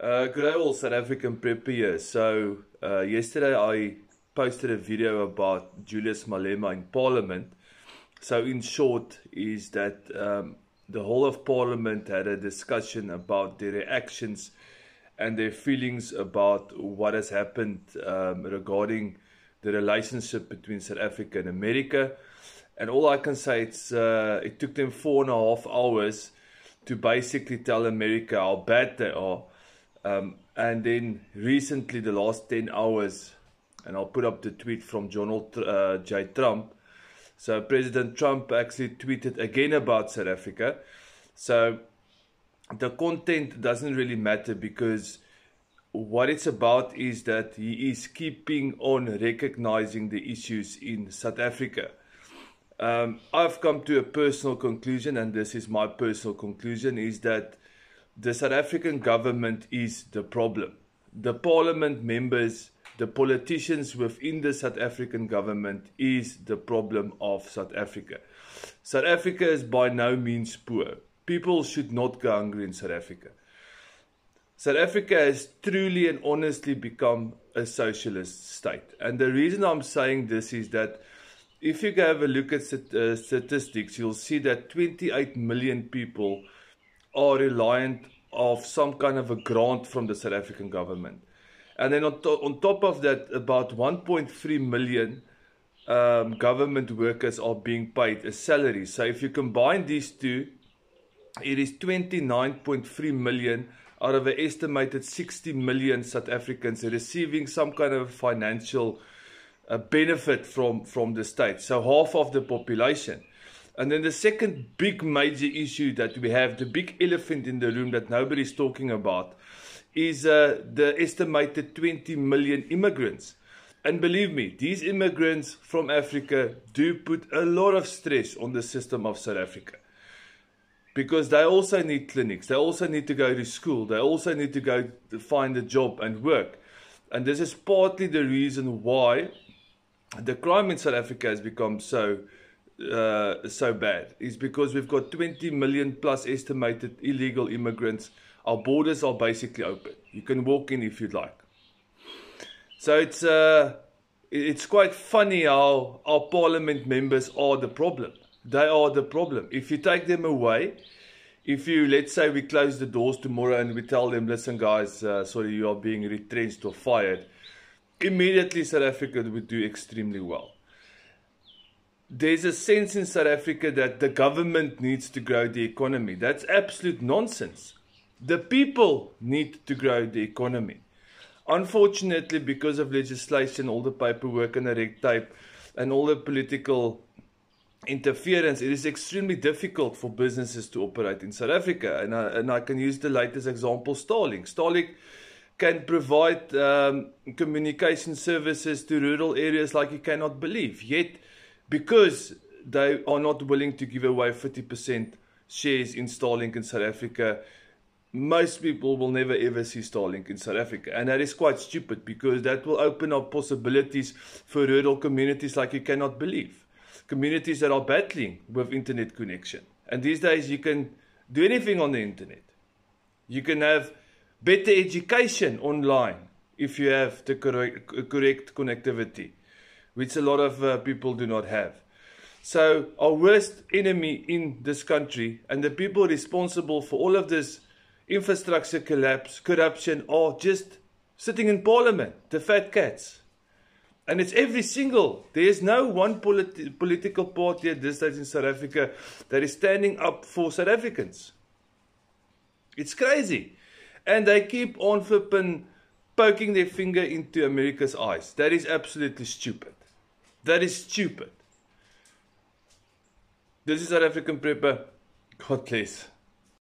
Good day all, South African prepper here. So yesterday I posted a video about Julius Malema in Parliament. So in short is that the whole of Parliament had a discussion about their reactions and their feelings about what has happened regarding the relationship between South Africa and America. And all I can say is it took them 4.5 hours to basically tell America how bad they are. And then recently, the last 10 hours, and I'll put up the tweet from Donald J. Trump. So President Trump actually tweeted again about South Africa. So the content doesn't really matter, because what it's about is that he is keeping on recognizing the issues in South Africa. I've come to a personal conclusion, and this is my personal conclusion, is that the South African government is the problem. The parliament members, the politicians within the South African government is the problem of South Africa. South Africa is by no means poor. People should not go hungry in South Africa. South Africa has truly and honestly become a socialist state. And the reason I'm saying this is that if you go have a look at statistics, you'll see that 28 million people are reliant of some kind of a grant from the South African government. And then on top of that, about 1.3 million government workers are being paid a salary. So if you combine these two, it is 29.3 million out of an estimated 60 million South Africans receiving some kind of financial benefit from the state. So half of the population. And then the second big major issue that we have, the big elephant in the room that nobody's talking about, is the estimated 20 million immigrants. And believe me, these immigrants from Africa do put a lot of stress on the system of South Africa. Because they also need clinics, they also need to go to school, they also need to go to find a job and work. And this is partly the reason why the crime in South Africa has become so bad, is because we've got 20 million plus estimated illegal immigrants. Our borders are basically open. You can walk in if you'd like. So it's quite funny how our parliament members are the problem. They are the problem. If you take them away, if you, let's say we close the doors tomorrow and we tell them, listen guys, sorry, you are being retrenched or fired, immediately South Africa would do extremely well. There's a sense in South Africa that the government needs to grow the economy. That's absolute nonsense. The people need to grow the economy. Unfortunately, because of legislation, all the paperwork and the red tape and all the political interference, it is extremely difficult for businesses to operate in South Africa. And I can use the latest example, Starlink. Starlink can provide communication services to rural areas like you cannot believe. Yet, because they are not willing to give away 50% shares in Starlink in South Africa, most people will never ever see Starlink in South Africa. And that is quite stupid, because that will open up possibilities for rural communities like you cannot believe. Communities that are battling with internet connection. And these days you can do anything on the internet. You can have better education online if you have the correct connectivity, which a lot of people do not have. So our worst enemy in this country and the people responsible for all of this infrastructure collapse, corruption, are just sitting in parliament, the fat cats. And it's every single, there is no one political party at this stage in South Africa that is standing up for South Africans. It's crazy. And they keep on flipping, poking their finger into America's eyes. That is absolutely stupid. That is stupid. This is South African Prepper. God bless.